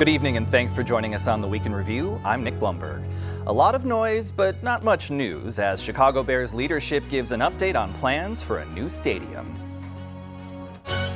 Good evening and thanks for joining us on the Week in Review. I'm Nick Blumberg. A lot of noise, but not much news as Chicago Bears leadership gives an update on plans for a new stadium.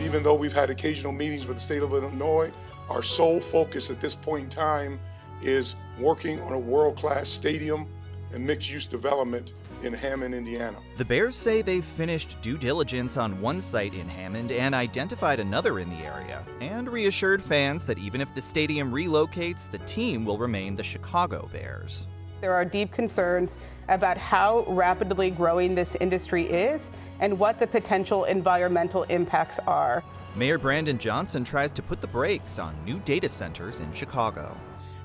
Even though we've had occasional meetings with the state of Illinois, our sole focus at this point in time is working on a world-class stadium and mixed-use development in Hammond, Indiana. The Bears say they've finished due diligence on one site in Hammond and identified another in the area, and reassured fans that even if the stadium relocates, the team will remain the Chicago Bears. There are deep concerns about how rapidly growing this industry is and what the potential environmental impacts are. Mayor Brandon Johnson tries to put the brakes on new data centers in Chicago.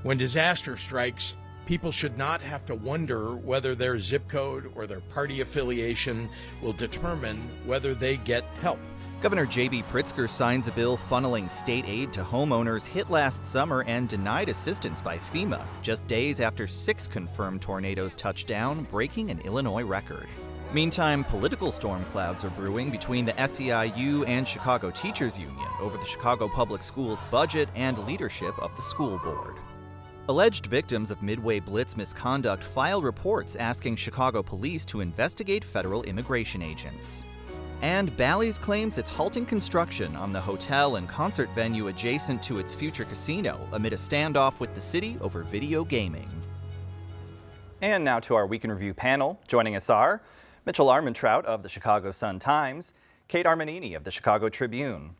When disaster strikes, people should not have to wonder whether their zip code or their party affiliation will determine whether they get help. Governor J.B. Pritzker signs a bill funneling state aid to homeowners hit last summer and denied assistance by FEMA, just days after 6 confirmed tornadoes touched down, breaking an Illinois record. Meantime, political storm clouds are brewing between the SEIU and Chicago Teachers Union over the Chicago Public Schools budget and leadership of the school board. Alleged victims of Midway Blitz misconduct file reports asking Chicago police to investigate federal immigration agents. And Bally's claims it's halting construction on the hotel and concert venue adjacent to its future casino amid a standoff with the city over video gaming. And now to our Week in Review panel. Joining us are Mitchell Armentrout of the Chicago Sun-Times, Kate Armanini of the Chicago Tribune,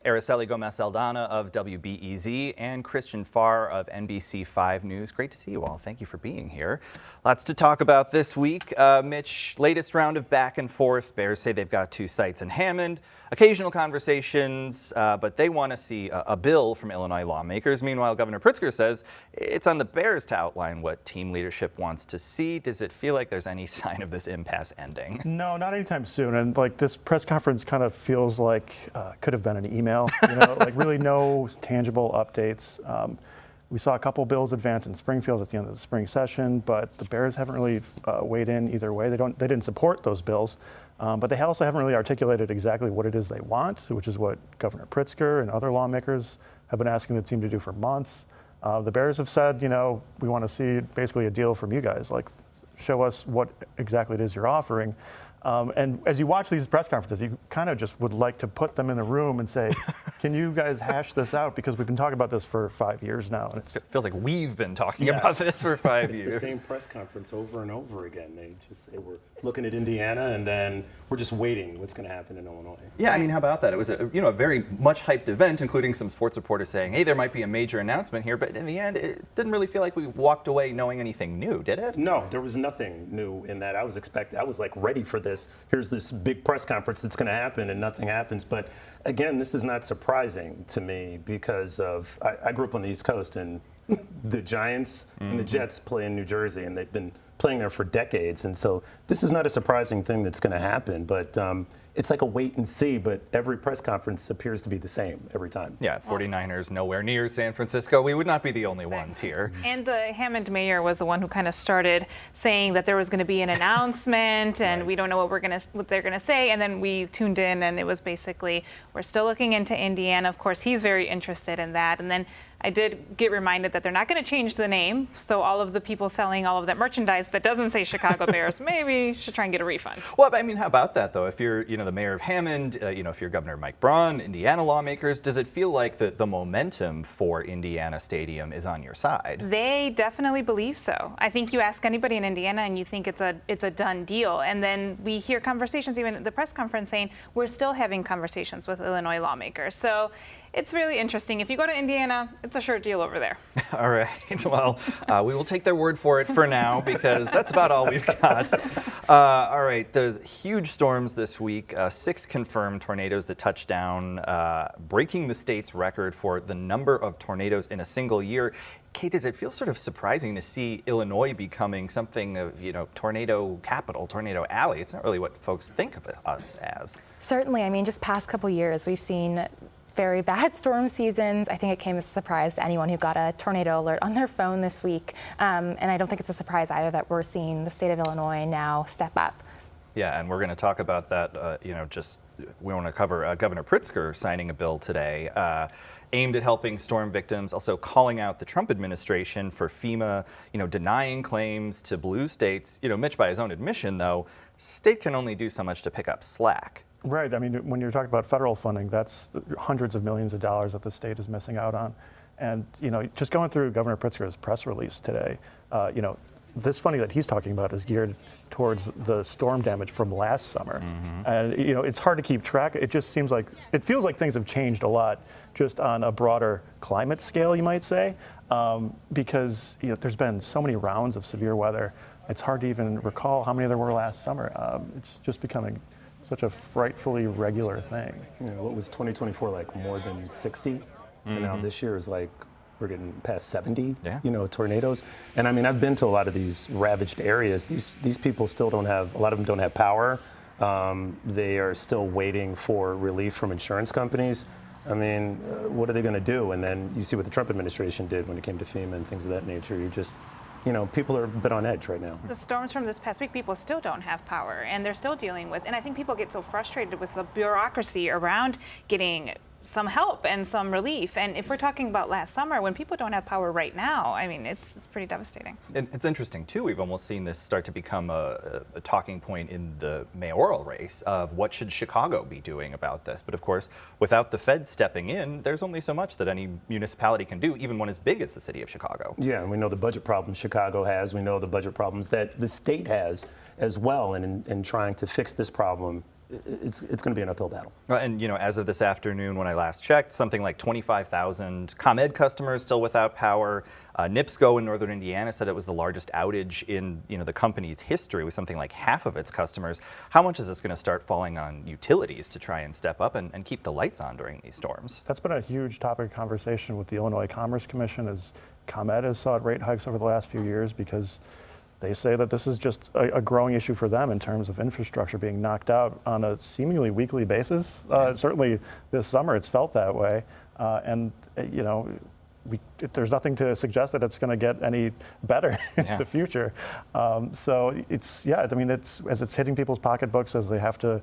Araceli Gomez-Aldana of WBEZ, and Christian Farr of NBC5 News. Great to see you all. Thank you for being here. Lots to talk about this week. Mitch, latest round of back and forth. Bears say they've got 2 sites in Hammond. Occasional conversations, but they want to see a bill from Illinois lawmakers. Meanwhile, Governor Pritzker says it's on the Bears to outline what team leadership wants to see. Does it feel like there's any sign of this impasse ending? No, not anytime soon. And like this press conference kind of feels like could have been an email. Like really no tangible updates. We saw a couple bills advance in Springfield at the end of the spring session, but the Bears haven't really weighed in either way. They didn't support those bills, but they also haven't really articulated exactly what it is they want, which is what Governor Pritzker and other lawmakers have been asking the team to do for months. The Bears have said, we want to see basically a deal from you guys, like show us what exactly it is you're offering. And as you watch these press conferences, you kind of just would like to put them in a room and say, can you guys hash this out? Because we've been talking about this for 5 years now. And it feels like we've been talking about this for 5 years. It's the same press conference over and over again. They just say, we're looking at Indiana, and then we're just waiting what's going to happen in Illinois. Yeah, I mean, how about that? It was a very much hyped event, including some sports reporters saying, hey, there might be a major announcement here. But in the end, it didn't really feel like we walked away knowing anything new, did it? No, there was nothing new in that. I was like ready for this. Here's this big press conference that's going to happen, and nothing happens. But again, this is not surprising to me because I grew up on the East Coast, and the Giants and the Jets play in New Jersey, and they've been playing there for decades. And so this is not a surprising thing that's going to happen. But it's like a wait and see, but every press conference appears to be the same every time. Yeah, 49ers nowhere near San Francisco. We would not be the only ones here. And the Hammond mayor was the one who kind of started saying that there was going to be an announcement and we don't know what they're going to say. And then we tuned in and it was basically, we're still looking into Indiana. Of course, he's very interested in that. And then I did get reminded that they're not going to change the name. So all of the people selling all of that merchandise that doesn't say Chicago Bears maybe should try and get a refund. Well, I mean, how about that, though? If you're, the mayor of Hammond, if you're Governor Mike Braun, Indiana lawmakers, does it feel like the momentum for Indiana Stadium is on your side? They definitely believe so. I think you ask anybody in Indiana and you think it's a done deal. And then we hear conversations, even at the press conference, saying we're still having conversations with Illinois lawmakers. So it's really interesting. If you go to Indiana, it's a sure deal over there. All right. Well, we will take their word for it for now because that's about all we've got. All right. There's huge storms this week. 6 confirmed tornadoes that touched down, breaking the state's record for the number of tornadoes in a single year. Kate, does it feel sort of surprising to see Illinois becoming something of, tornado capital, tornado alley? It's not really what folks think of us as. Certainly. I mean, just past couple years, we've seen very bad storm seasons. I think it came as a surprise to anyone who got a tornado alert on their phone this week. And I don't think it's a surprise either that we're seeing the state of Illinois now step up. Yeah, and we're going to talk about that, we want to cover Governor Pritzker signing a bill today aimed at helping storm victims, also calling out the Trump administration for FEMA, denying claims to blue states. Mitch, by his own admission, though, state can only do so much to pick up slack. Right. I mean, when you're talking about federal funding, that's hundreds of millions of dollars that the state is missing out on. And, just going through Governor Pritzker's press release today, this funding that he's talking about is geared towards the storm damage from last summer. And, it's hard to keep track. It just feels like things have changed a lot just on a broader climate scale, you might say, because, there's been so many rounds of severe weather. It's hard to even recall how many there were last summer. It's just becoming such a frightfully regular thing. What was 2024 like? More than 60? And now this year is like, we're getting past 70, tornadoes. And I mean, I've been to a lot of these ravaged areas. These people still don't have, a lot of them don't have power. They are still waiting for relief from insurance companies. I mean, what are they going to do? And then you see what the Trump administration did when it came to FEMA and things of that nature. You just, people are a bit on edge right now. The storms from this past week, people still don't have power, and they're still dealing with, and I think people get so frustrated with the bureaucracy around getting some help and some relief. And if we're talking about last summer, when people don't have power right now, I mean, it's pretty devastating. And it's interesting, too. We've almost seen this start to become a talking point in the mayoral race of what should Chicago be doing about this. But of course, without the feds stepping in, there's only so much that any municipality can do, even one as big as the city of Chicago. Yeah, and we know the budget problems Chicago has. We know the budget problems that the state has as well. And in trying to fix this problem, it's going to be an uphill battle. And as of this afternoon, when I last checked, something like 25,000 ComEd customers still without power. NIPSCO in northern Indiana said it was the largest outage in the company's history, with something like half of its customers. How much is this going to start falling on utilities to try and step up and keep the lights on during these storms? That's been a huge topic of conversation with the Illinois Commerce Commission, as ComEd has sought rate hikes over the last few years because they say that this is just a growing issue for them in terms of infrastructure being knocked out on a seemingly weekly basis. Certainly this summer it's felt that way. There's nothing to suggest that it's going to get any better in the future. So it's as it's hitting people's pocketbooks as they have to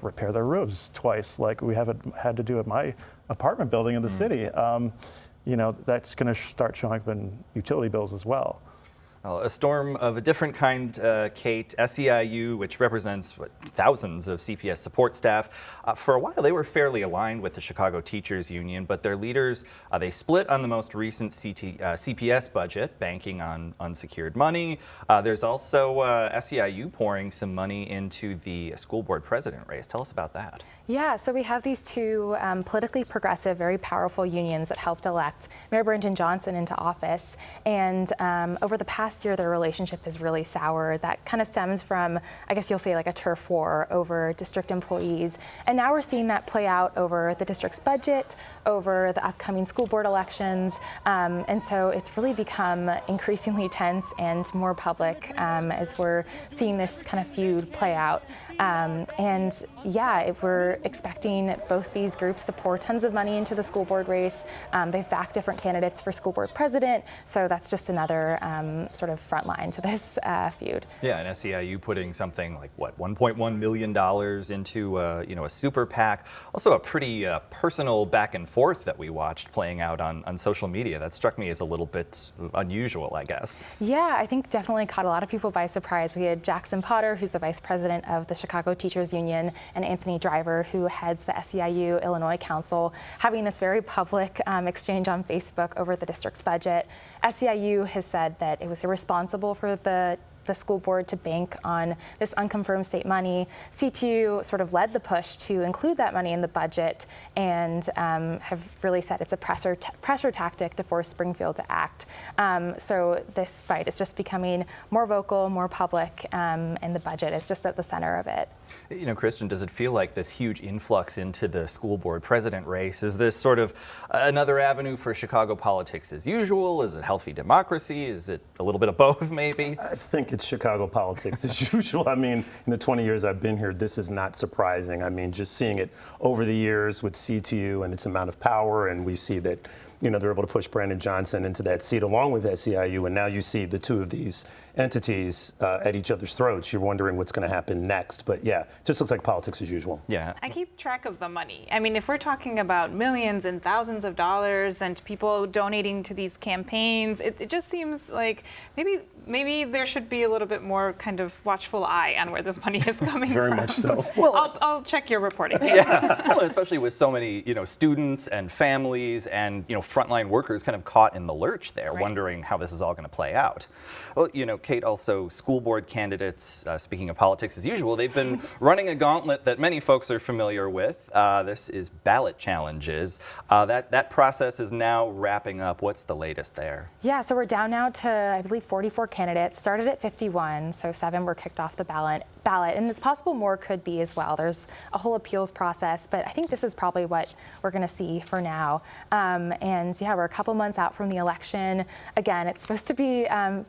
repair their roofs twice, like we haven't had to do at my apartment building in the city. That's going to start showing up in utility bills as well. Well, a storm of a different kind, Kate. SEIU, which represents thousands of CPS support staff, for a while they were fairly aligned with the Chicago Teachers Union, but their leaders, they split on the most recent CPS budget, banking on unsecured money. There's also SEIU pouring some money into the school board president race. Tell us about that. Yeah, so we have these two politically progressive, very powerful unions that helped elect Mayor Brenton Johnson into office. And over the past year, their relationship is really sour. That kind of stems from, I guess you'll say, like a turf war over district employees. And now we're seeing that play out over the district's budget, over the upcoming school board elections. And so it's really become increasingly tense and more public as we're seeing this kind of feud play out. And yeah, if we're expecting both these groups to pour tons of money into the school board race. They've backed different candidates for school board president, so that's just another sort of front line to this feud. Yeah, and SEIU putting something like, what, $1.1 million into a super PAC. Also a pretty personal back and forth that we watched playing out on social media. That struck me as a little bit unusual, I guess. Yeah, I think definitely caught a lot of people by surprise. We had Jackson Potter, who's the vice president of the Chicago Teachers Union, and Anthony Driver, who heads the SEIU Illinois Council, having this very public exchange on Facebook over the district's budget. SEIU has said that it was irresponsible for the school board to bank on this unconfirmed state money. CTU sort of led the push to include that money in the budget and have really said it's a pressure tactic to force Springfield to act. So this fight is just becoming more vocal, more public, and the budget is just at the center of it. You know, Kristen, does it feel like this huge influx into the school board president race, is this sort of another avenue for Chicago politics as usual? Is it healthy democracy? Is it a little bit of both, maybe? I think it's Chicago politics as usual. I mean, in the 20 years I've been here, this is not surprising. I mean, just seeing it over the years with CTU and its amount of power, and we see that you know, they're able to push Brandon Johnson into that seat along with SEIU, and now you see the two of these entities at each other's throats. You're wondering what's going to happen next. But yeah, just looks like politics as usual. Yeah. I keep track of the money. I mean, if we're talking about millions and thousands of dollars and people donating to these campaigns, it just seems like maybe there should be a little bit more kind of watchful eye on where this money is coming Very from. much so. Well, I'll check your reporting. Yeah, well, especially with so many, students and families and, frontline workers kind of caught in the lurch there, wondering how this is all going to play out. Well, Kate, also school board candidates, speaking of politics as usual, they've been running a gauntlet that many folks are familiar with. This is ballot challenges. That process is now wrapping up. What's the latest there? Yeah, so we're down now to, I believe, 44 candidates. Started at 51, so 7 were kicked off the ballot, and it's possible more could be as well. There's a whole appeals process, but I think this is probably what we're going to see for now. And yeah, we're a couple months out from the election. Again, it's supposed to be a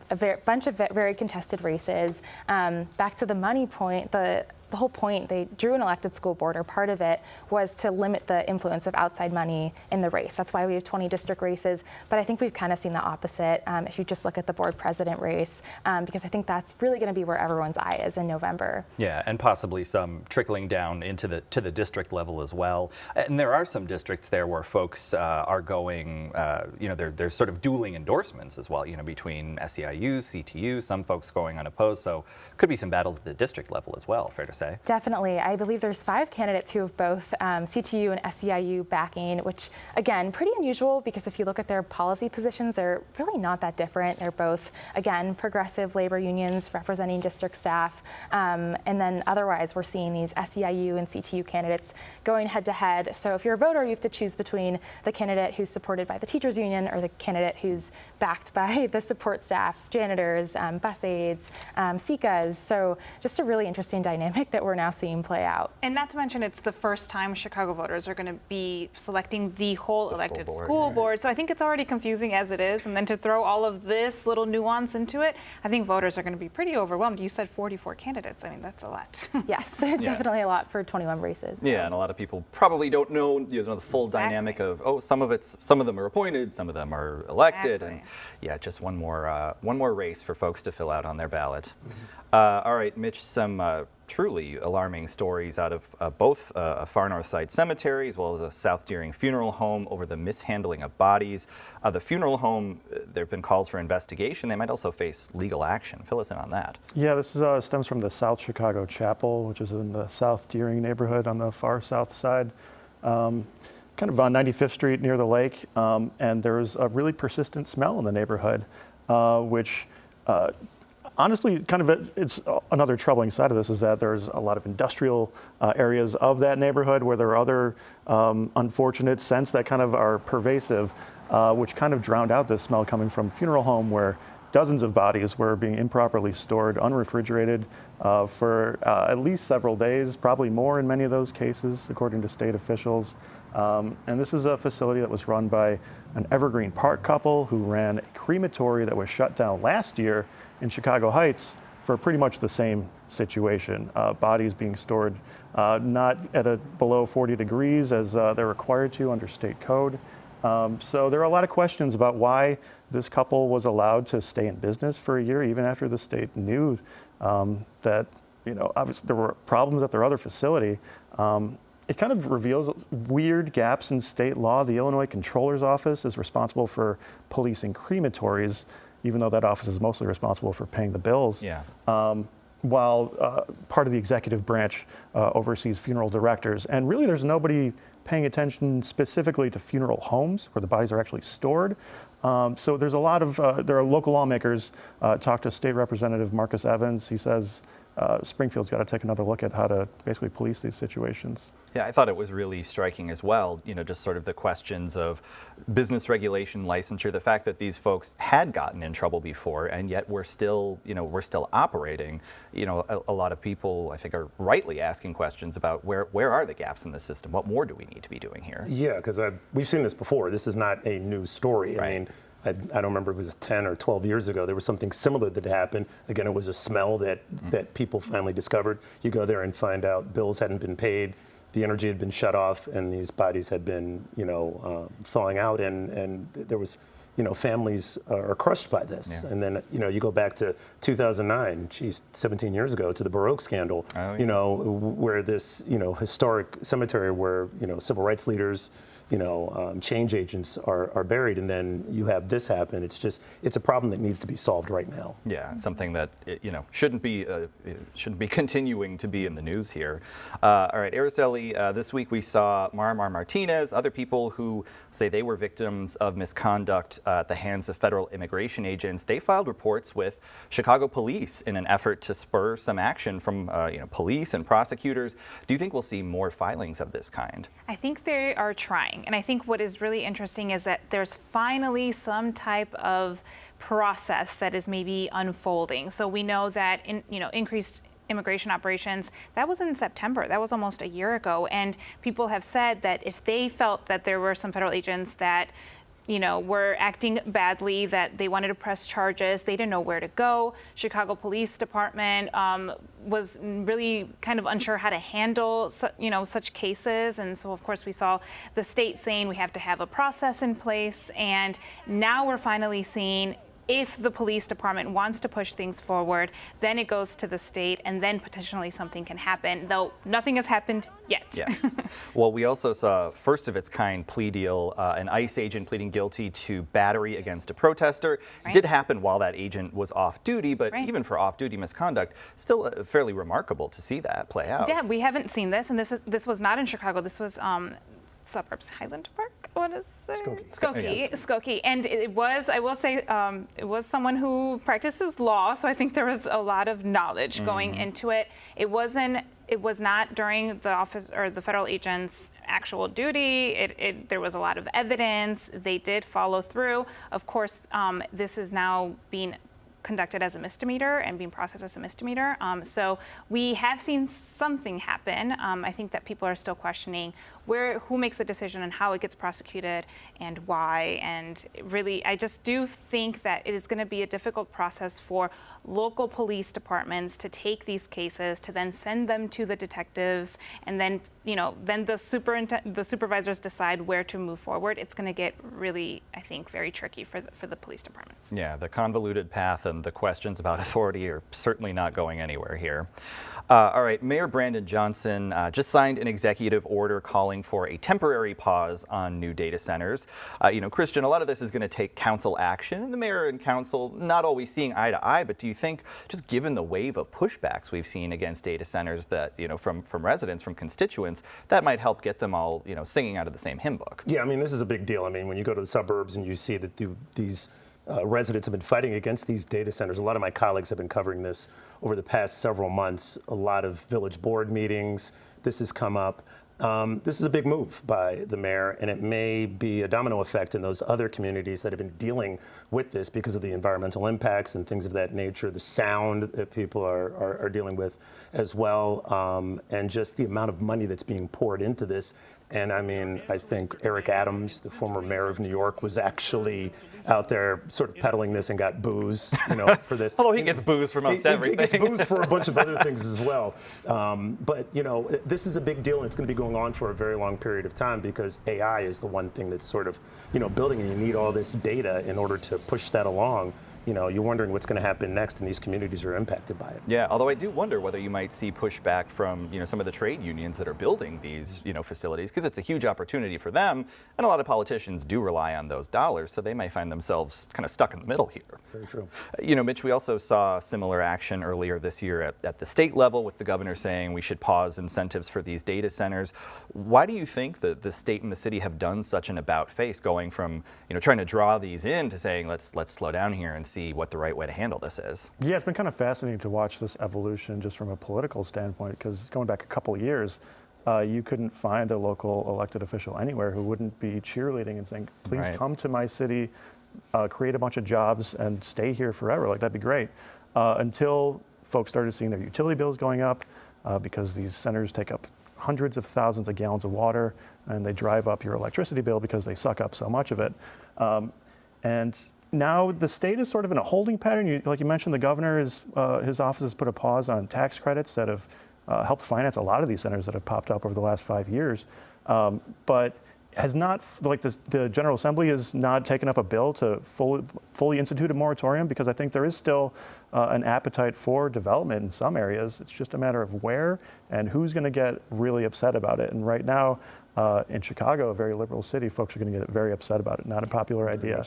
bunch of very contested races. Back to the money point, the whole point, they drew an elected school board, or part of it was to limit the influence of outside money in the race. That's why we have 20 district races. But I think we've kind of seen the opposite if you just look at the board president race, because I think that's really going to be where everyone's eye is in November. Yeah, and possibly some trickling down into to the district level as well. And there are some districts there where folks are going, they're sort of dueling endorsements as well, between SEIU, CTU, some folks going unopposed. So could be some battles at the district level as well, fair to say. Definitely. I believe there's 5 candidates who have both CTU and SEIU backing, which, again, pretty unusual because if you look at their policy positions, they're really not that different. They're both, again, progressive labor unions representing district staff. And then otherwise, we're seeing these SEIU and CTU candidates going head to head. So if you're a voter, you have to choose between the candidate who's supported by the teachers union or the candidate who's backed by the support staff, janitors, bus aides, SECAs. So just a really interesting dynamic that we're now seeing play out. And not to mention, it's the first time Chicago voters are going to be selecting the whole elected school board. So I think it's already confusing as it is. And then to throw all of this little nuance into it, I think voters are going to be pretty overwhelmed. You said 44 candidates. I mean, that's a lot. Yes, definitely a lot for 21 races. Yeah, and a lot of people probably don't know, the full dynamic of, some of them are appointed, some of them are elected, and yeah, just one more race for folks to fill out on their ballot. All right, Mitch, some truly alarming stories out of both a Far North Side cemetery as well as a South Deering funeral home over the mishandling of bodies. The funeral home, there have been calls for investigation. They might also face legal action. Fill us in on that. Yeah, this is, stems from the South Chicago Chapel, which is in the South Deering neighborhood on the far south side, kind of on 95th Street near the lake. And there's a really persistent smell in the neighborhood, which honestly, it's another troubling side of this is that there's a lot of industrial areas of that neighborhood where there are other unfortunate scents that kind of are pervasive, which kind of drowned out this smell coming from funeral home where dozens of bodies were being improperly stored, unrefrigerated for at least several days, probably more in many of those cases, according to state officials. And this is a facility that was run by an Evergreen Park couple who ran a crematory that was shut down last year in Chicago Heights for pretty much the same situation. Bodies being stored not at below 40 degrees as they're required to under state code. So there are a lot of questions about why this couple was allowed to stay in business for a year, even after the state knew that, obviously there were problems at their other facility. It kind of reveals weird gaps in state law. The Illinois Controller's Office is responsible for policing crematories, even though that office is mostly responsible for paying the bills. Yeah. While part of the executive branch oversees funeral directors. And really there's nobody paying attention specifically to funeral homes where the bodies are actually stored. So there's a lot of, there are local lawmakers, talked to State Representative Marcus Evans. He says Springfield's got to take another look at how to basically police these situations. Yeah, I thought it was really striking as well, just sort of the questions of business regulation, licensure, the fact that these folks had gotten in trouble before and yet we're still operating. A lot of people, I think, are rightly asking questions about where are the gaps in the system? What more do we need to be doing here? Yeah, because we've seen this before. This is not a new story. Right. I mean, I don't remember if it was 10 or 12 years ago. There was something similar that happened. Again, it was a smell that people finally discovered. You go there and find out bills hadn't been paid. the energy had been shut off and these bodies had been, thawing out, and there was, families are crushed by this. And then, you go back to 2009, 17 years ago, to the Baroque scandal, where this, historic cemetery where, civil rights leaders, change agents are buried, and then you have this happen. It's a problem that needs to be solved right now. Yeah, something that shouldn't be continuing to be in the news here. All right, Araceli, this week we saw Marmar Martinez, other people who say they were victims of misconduct at the hands of federal immigration agents. They filed reports with Chicago police in an effort to spur some action from police and prosecutors. Do you think we'll see more filings of this kind? I think they are trying. And I think what is really interesting is that there's finally some type of process that is maybe unfolding. So we know that increased immigration operations, that was in September. That was almost a year ago. And people have said that if they felt that there were some federal agents that were acting badly, that they wanted to press charges, they didn't know where to go. Chicago Police Department was really kind of unsure how to handle such cases. And so, of course, we saw the state saying we have to have a process in place. And now we're finally seeing if the police department wants to push things forward, then it goes to the state, and then potentially something can happen, though nothing has happened yet. Yes. Well, we also saw first of its kind plea deal, an ICE agent pleading guilty to battery against a protester. Right. It did happen while that agent was off duty, but even for off-duty misconduct, still fairly remarkable to see that play out. Yeah, we haven't seen this, and this was not in Chicago. This was suburbs, Highland Park. What is it? Skokie. And it was, I will say, it was someone who practices law, so I think there was a lot of knowledge going into it. It was not during the office or the federal agent's actual duty. There was a lot of evidence. They did follow through. Of course, this is now being conducted as a misdemeanor and being processed as a misdemeanor. So we have seen something happen. I think that people are still questioning who makes the decision and how it gets prosecuted and why. And really, I just do think that it is going to be a difficult process for local police departments to take these cases, to then send them to the detectives, and then then the supervisors decide where to move forward. It's going to get really, I think, very tricky for the police departments. Yeah, the convoluted path and the questions about authority are certainly not going anywhere here. All right, Mayor Brandon Johnson just signed an executive order calling for a temporary pause on new data centers. Christian, a lot of this is going to take council action, and the mayor and council not always seeing eye to eye, but do you think, just given the wave of pushbacks we've seen against data centers that, from residents, from constituents, that might help get them all, singing out of the same hymn book? Yeah, I mean, this is a big deal. I mean, when you go to the suburbs and you see that these residents have been fighting against these data centers. A lot of my colleagues have been covering this over the past several months. A lot of village board meetings. This has come up. This is a big move by the mayor, and it may be a domino effect in those other communities that have been dealing with this because of the environmental impacts and things of that nature, the sound that people are dealing with as well, and just the amount of money that's being poured into this. And I mean, I think Eric Adams, the former mayor of New York, was actually out there sort of peddling this and got booze, for this. Although he gets booze for most everything. He gets booze for a bunch of other things as well. But, this is a big deal, and it's going to be going on for a very long period of time because AI is the one thing that's sort of, building, and you need all this data in order to push that along. You're wondering what's going to happen next, and these communities are impacted by it. Yeah, although I do wonder whether you might see pushback from, some of the trade unions that are building these, facilities, because it's a huge opportunity for them, and a lot of politicians do rely on those dollars, so they may find themselves kind of stuck in the middle here. Very true. Mitch, we also saw similar action earlier this year at the state level with the governor saying we should pause incentives for these data centers. Why do you think that the state and the city have done such an about face, going from, trying to draw these in to saying let's slow down here and see what the right way to handle this is? Yeah, it's been kind of fascinating to watch this evolution just from a political standpoint, because going back a couple of years, you couldn't find a local elected official anywhere who wouldn't be cheerleading and saying, please come to my city, create a bunch of jobs and stay here forever. Like, that'd be great. Until folks started seeing their utility bills going up because these centers take up hundreds of thousands of gallons of water, and they drive up your electricity bill because they suck up so much of it. And now the state is sort of in a holding pattern. Like you mentioned, the governor his office has put a pause on tax credits that have helped finance a lot of these centers that have popped up over the last 5 years, but has not, like the General Assembly has not taken up a bill to fully institute a moratorium, because I think there is still an appetite for development in some areas. It's just a matter of where and who's going to get really upset about it. And right now, in Chicago, a very liberal city, folks are going to get very upset about it. Not a popular idea.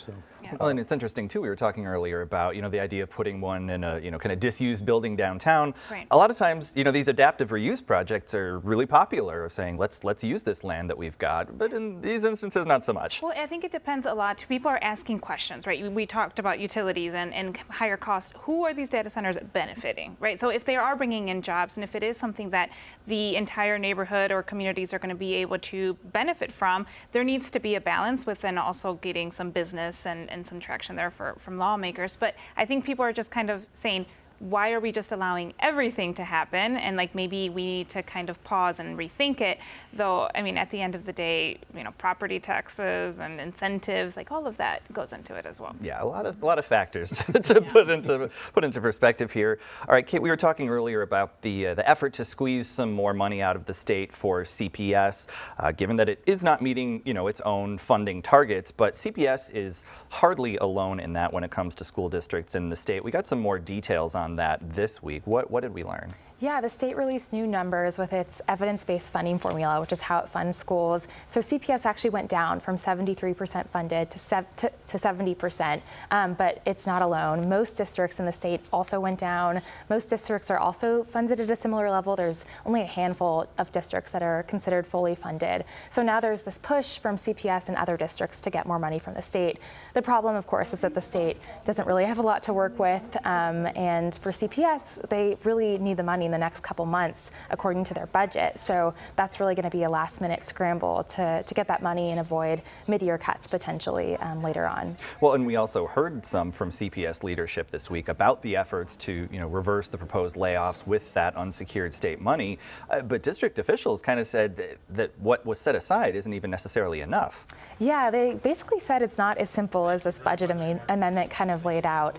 Well, and it's interesting too. We were talking earlier about the idea of putting one in a kind of disused building downtown. Right. A lot of times these adaptive reuse projects are really popular, of saying let's use this land that we've got. But in these instances, not so much. Well, I think it depends a lot. People are asking questions, right? We talked about utilities and higher cost. Who are these data centers benefiting, right? So if they are bringing in jobs, and if it is something that the entire neighborhood or communities are going to be able to benefit from, there needs to be a balance with then also getting some business and some traction there from lawmakers. But I think people are just kind of saying, why are we just allowing everything to happen? And like maybe we need to kind of pause and rethink it. Though, I mean, at the end of the day, property taxes and incentives, like all of that goes into it as well. Yeah, a lot of factors to put into perspective here. All right, Kate, we were talking earlier about the effort to squeeze some more money out of the state for CPS, given that it is not meeting its own funding targets. But CPS is hardly alone in that when it comes to school districts in the state. We got some more details on that this week. What did we learn? Yeah, the state released new numbers with its evidence-based funding formula, which is how it funds schools. So CPS actually went down from 73% funded to 70%, but it's not alone. Most districts in the state also went down. Most districts are also funded at a similar level. There's only a handful of districts that are considered fully funded. So now there's this push from CPS and other districts to get more money from the state. The problem, of course, is that the state doesn't really have a lot to work with, and for CPS, they really need the money in the next couple months according to their budget. So that's really going to be a last-minute scramble to get that money and avoid mid-year cuts potentially later on. Well, and we also heard some from CPS leadership this week about the efforts to reverse the proposed layoffs with that unsecured state money. But district officials kind of said that what was set aside isn't even necessarily enough. Yeah, they basically said it's not as simple as this budget amendment kind of laid out.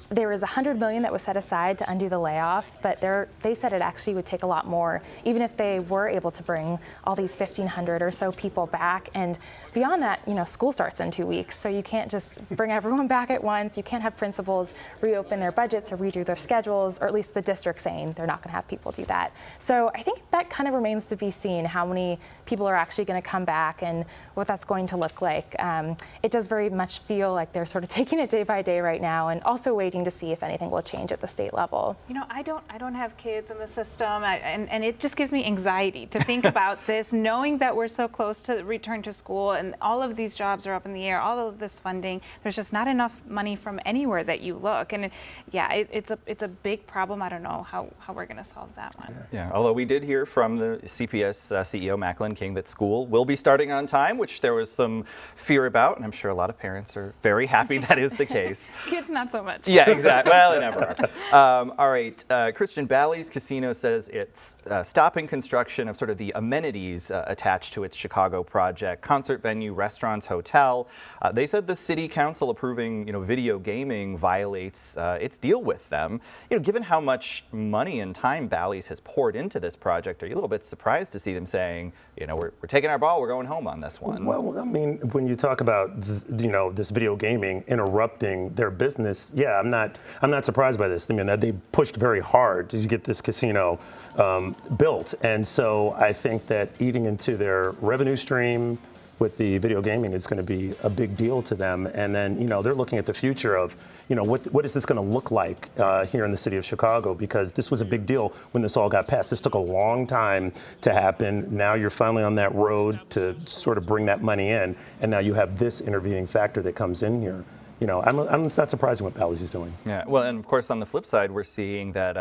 There was $100 million that was set aside to undo the layoffs, but they said it actually would take a lot more, even if they were able to bring all these 1,500 or so people back. And beyond that, school starts in 2 weeks, so you can't just bring everyone back at once. You can't have principals reopen their budgets or redo their schedules, or at least the district saying they're not going to have people do that. So I think that kind of remains to be seen, how many people are actually going to come back and what that's going to look like. It does very much feel like they're sort of taking it day by day right now, and also waiting to see if anything will change at the state level. I don't have kids in the system, and it just gives me anxiety to think about this, knowing that we're so close to return to school, and all of these jobs are up in the air, all of this funding. There's just not enough money from anywhere that you look, and it's a big problem. I don't know how we're going to solve that one. Yeah, although we did hear from the CPS CEO Macklin King that school will be starting on time, which there was some fear about, and I'm sure a lot of parents are very happy that is the case. Kids not so much. Yeah, exactly. Well, they never are. All right, Christian Bally's Casino says it's stopping construction of sort of the amenities attached to its Chicago project, concert venue, restaurants, hotel. They said the city council approving video gaming violates its deal with them. Given how much money and time Bally's has poured into this project, are you a little bit surprised to see them saying, we're taking our ball, we're going home on this one? Well, I mean, when you talk about this video gaming interrupting their business, yeah, I'm not surprised by this. I mean, they pushed very hard to get this casino built, and so I think that eating into their revenue stream with the video gaming is going to be a big deal to them. And then, they're looking at the future of, what is this going to look like here in the city of Chicago? Because this was a big deal when this all got passed. This took a long time to happen. Now you're finally on that road to sort of bring that money in. And now you have this intervening factor that comes in here. I'm not surprised what Bally's is doing. Yeah, well, and of course, on the flip side, we're seeing that,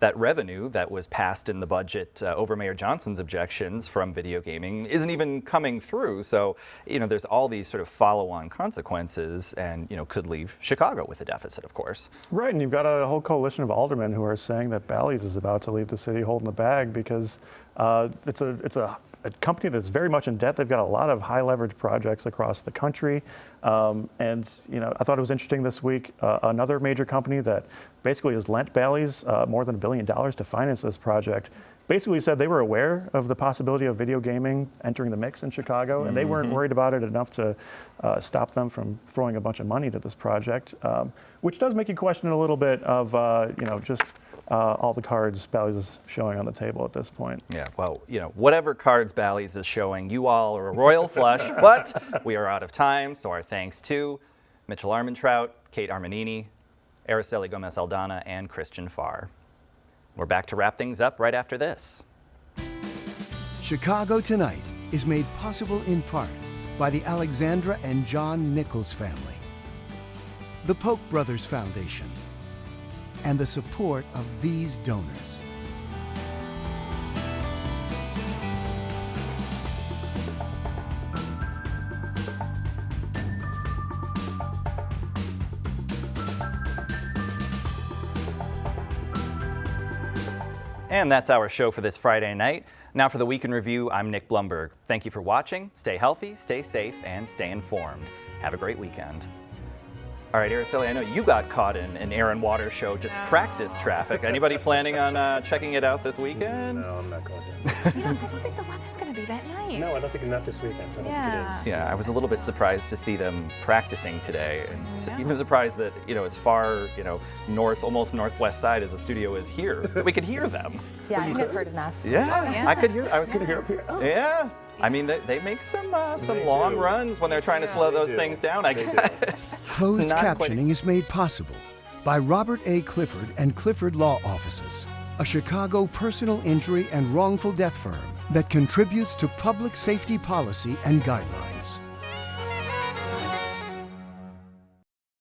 that revenue that was passed in the budget over Mayor Johnson's objections from video gaming isn't even coming through. So, there's all these sort of follow-on consequences, and, could leave Chicago with a deficit, of course. Right, and you've got a whole coalition of aldermen who are saying that Bally's is about to leave the city holding the bag because it's a a company that's very much in debt. They've got a lot of high leverage projects across the country. And I thought it was interesting this week, another major company that basically has lent Bally's more than $1 billion to finance this project basically said they were aware of the possibility of video gaming entering the mix in Chicago, and they weren't worried about it enough to stop them from throwing a bunch of money to this project, which does make you question a little bit of just all the cards Bally's is showing on the table at this point. Yeah, well, whatever cards Bally's is showing, you all are a royal flush, but we are out of time, so our thanks to Mitchell Armentrout, Kate Armanini, Araceli Gomez-Aldana, and Christian Farr. We're back to wrap things up right after this. Chicago Tonight is made possible in part by the Alexandra and John Nichols family, the Polk Brothers Foundation, and the support of these donors. And that's our show for this Friday night. Now for the Week in Review, I'm Nick Blumberg. Thank you for watching. Stay healthy, stay safe, and stay informed. Have a great weekend. All right, Araceli, I know you got caught in an air and water show, just practice traffic. Anybody planning on checking it out this weekend? No, I'm not going to. I don't think the weather's going to be that nice. No, I don't think not this weekend. I don't think it is. Yeah, I was a little bit surprised to see them practicing today, and even surprised that as far north, almost northwest side as the studio is here, that we could hear them. Yeah, I think I've heard enough. Yeah, I could hear. I was going to hear up here. Oh. Yeah. I mean, they make some long runs when they're trying to slow those things down, I guess. Closed captioning is made possible by Robert A. Clifford and Clifford Law Offices, a Chicago personal injury and wrongful death firm that contributes to public safety policy and guidelines.